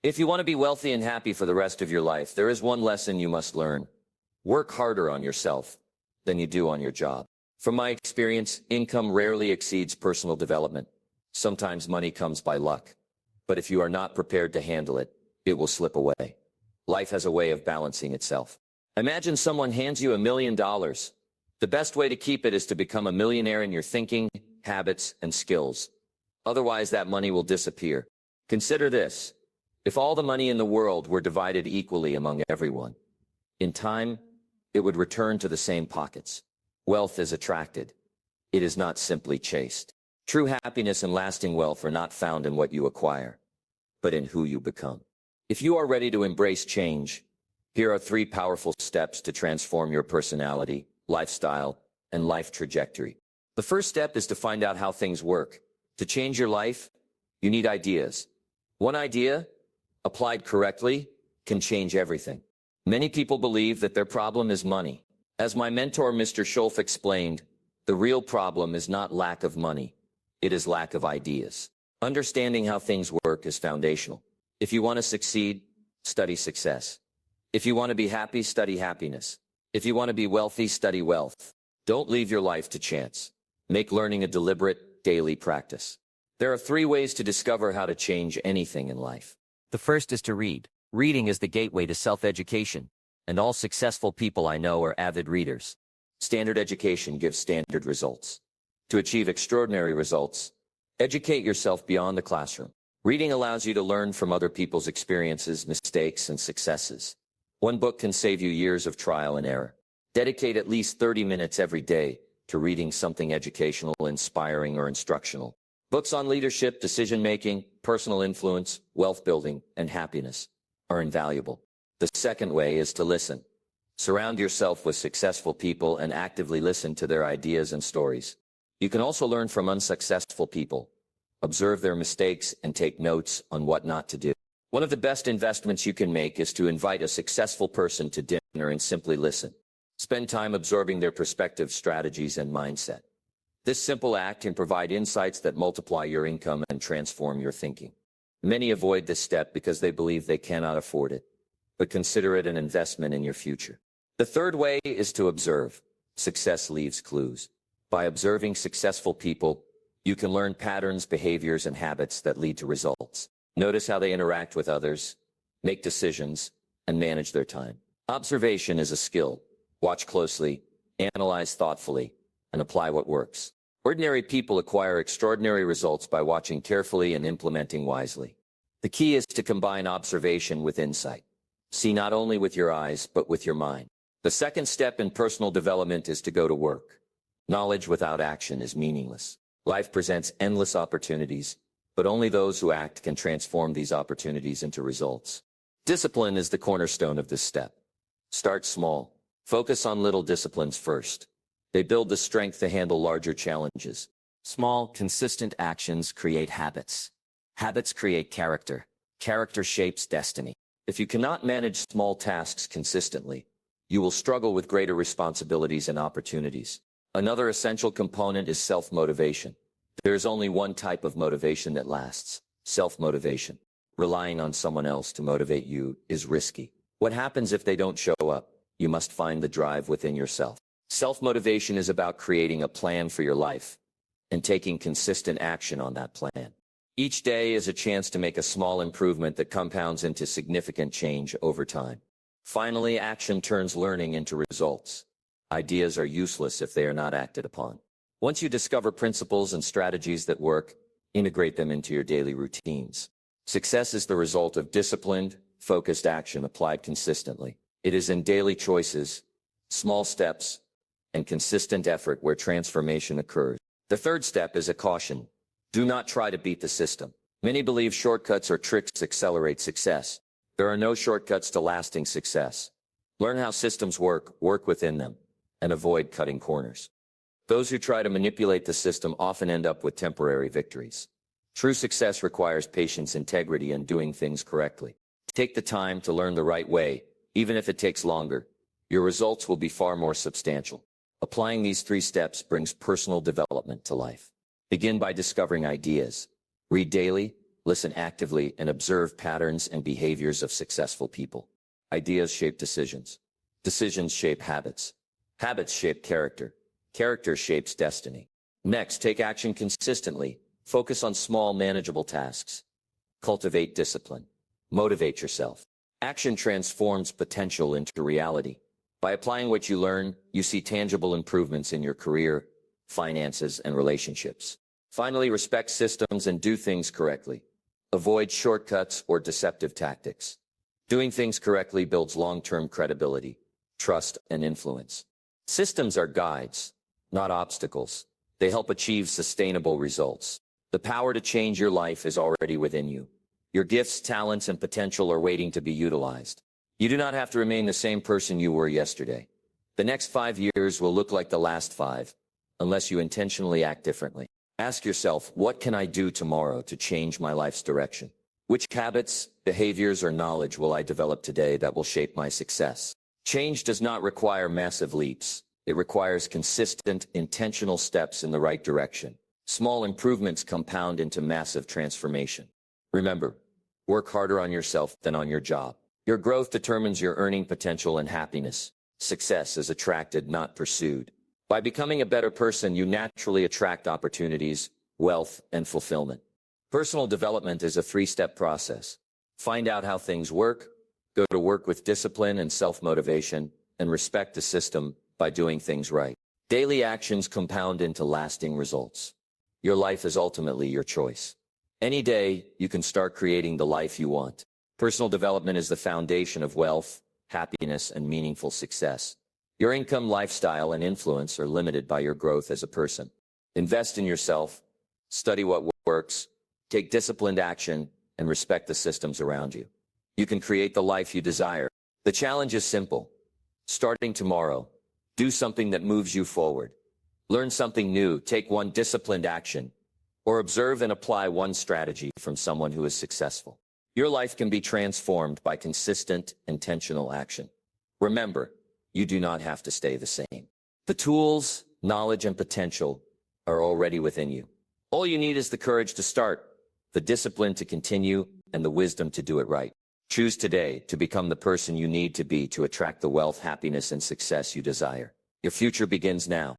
If you want to be wealthy and happy for the rest of your life, there is one lesson you must learn. Work harder on yourself than you do on your job. From my experience, income rarely exceeds personal development. Sometimes money comes by luck. But if you are not prepared to handle it, it will slip away. Life has a way of balancing itself. Imagine someone hands you $1 million. The best way to keep it is to become a millionaire in your thinking, habits, and skills. Otherwise, that money will disappear. Consider this. If all the money in the world were divided equally among everyone, in time, it would return to the same pockets. Wealth is attracted. It is not simply chased. True happiness and lasting wealth are not found in what you acquire, but in who you become. If you are ready to embrace change, here are 3 powerful steps to transform your personality, lifestyle, and life trajectory. The first step is to find out how things work. To change your life, you need ideas. One idea, applied correctly, can change everything. Many people believe that their problem is money. As my mentor, Mr. Schulf, explained, the real problem is not lack of money. It is lack of ideas. Understanding how things work is foundational. If you want to succeed, study success. If you want to be happy, study happiness. If you want to be wealthy, study wealth. Don't leave your life to chance. Make learning a deliberate, daily practice. There are 3 ways to discover how to change anything in life. The first is to read. Reading is the gateway to self-education, and all successful people I know are avid readers. Standard education gives standard results. To achieve extraordinary results, educate yourself beyond the classroom. Reading allows you to learn from other people's experiences, mistakes, and successes. One book can save you years of trial and error. Dedicate at least 30 minutes every day to reading something educational, inspiring, or instructional. Books on leadership, decision-making, personal influence, wealth building, and happiness are invaluable. The second way is to listen. Surround yourself with successful people and actively listen to their ideas and stories. You can also learn from unsuccessful people. Observe their mistakes and take notes on what not to do. One of the best investments you can make is to invite a successful person to dinner and simply listen. Spend time absorbing their perspectives, strategies, and mindset. This simple act can provide insights that multiply your income and transform your thinking. Many avoid this step because they believe they cannot afford it, but consider it an investment in your future. The third way is to observe. Success leaves clues. By observing successful people, you can learn patterns, behaviors, and habits that lead to results. Notice how they interact with others, make decisions, and manage their time. Observation is a skill. Watch closely, analyze thoughtfully, and apply what works. Ordinary people acquire extraordinary results by watching carefully and implementing wisely. The key is to combine observation with insight. See not only with your eyes, but with your mind. The second step in personal development is to go to work. Knowledge without action is meaningless. Life presents endless opportunities, but only those who act can transform these opportunities into results. Discipline is the cornerstone of this step. Start small. Focus on little disciplines first. They build the strength to handle larger challenges. Small, consistent actions create habits. Habits create character. Character shapes destiny. If you cannot manage small tasks consistently, you will struggle with greater responsibilities and opportunities. Another essential component is self-motivation. There is only one type of motivation that lasts: self-motivation. Relying on someone else to motivate you is risky. What happens if they don't show up? You must find the drive within yourself. Self-motivation is about creating a plan for your life and taking consistent action on that plan. Each day is a chance to make a small improvement that compounds into significant change over time. Finally, action turns learning into results. Ideas are useless if they are not acted upon. Once you discover principles and strategies that work, integrate them into your daily routines. Success is the result of disciplined, focused action applied consistently. It is in daily choices, small steps, and consistent effort where transformation occurs. The third step is a caution. Do not try to beat the system. Many believe shortcuts or tricks accelerate success. There are no shortcuts to lasting success. Learn how systems work within them, and avoid cutting corners. Those who try to manipulate the system often end up with temporary victories. True success requires patience, integrity, and doing things correctly. Take the time to learn the right way, even if it takes longer. Your results will be far more substantial. Applying these 3 steps brings personal development to life. Begin by discovering ideas. Read daily, Listen actively and observe patterns and behaviors of successful people. Ideas shape decisions. Decisions shape habits. Habits shape character. Character shapes destiny. Next, take action consistently. Focus on small, manageable tasks. Cultivate discipline. Motivate yourself. Action transforms potential into reality. By applying what you learn, you see tangible improvements in your career, finances, and relationships. Finally, respect systems and do things correctly. Avoid shortcuts or deceptive tactics. Doing things correctly builds long-term credibility, trust, and influence. Systems are guides, not obstacles. They help achieve sustainable results. The power to change your life is already within you. Your gifts, talents, and potential are waiting to be utilized. You do not have to remain the same person you were yesterday. The next 5 years will look like the last 5, unless you intentionally act differently. Ask yourself, what can I do tomorrow to change my life's direction? Which habits, behaviors, or knowledge will I develop today that will shape my success? Change does not require massive leaps. It requires consistent, intentional steps in the right direction. Small improvements compound into massive transformation. Remember, work harder on yourself than on your job. Your growth determines your earning potential and happiness. Success is attracted, not pursued. By becoming a better person, you naturally attract opportunities, wealth, and fulfillment. Personal development is a 3-step process. Find out how things work, go to work with discipline and self-motivation, and respect the system by doing things right. Daily actions compound into lasting results. Your life is ultimately your choice. Any day, you can start creating the life you want. Personal development is the foundation of wealth, happiness, and meaningful success. Your income, lifestyle, and influence are limited by your growth as a person. Invest in yourself, study what works, take disciplined action, and respect the systems around you. You can create the life you desire. The challenge is simple. Starting tomorrow, do something that moves you forward. Learn something new, take one disciplined action, or observe and apply one strategy from someone who is successful. Your life can be transformed by consistent, intentional action. Remember, you do not have to stay the same. The tools, knowledge, and potential are already within you. All you need is the courage to start, the discipline to continue, and the wisdom to do it right. Choose today to become the person you need to be to attract the wealth, happiness, and success you desire. Your future begins now.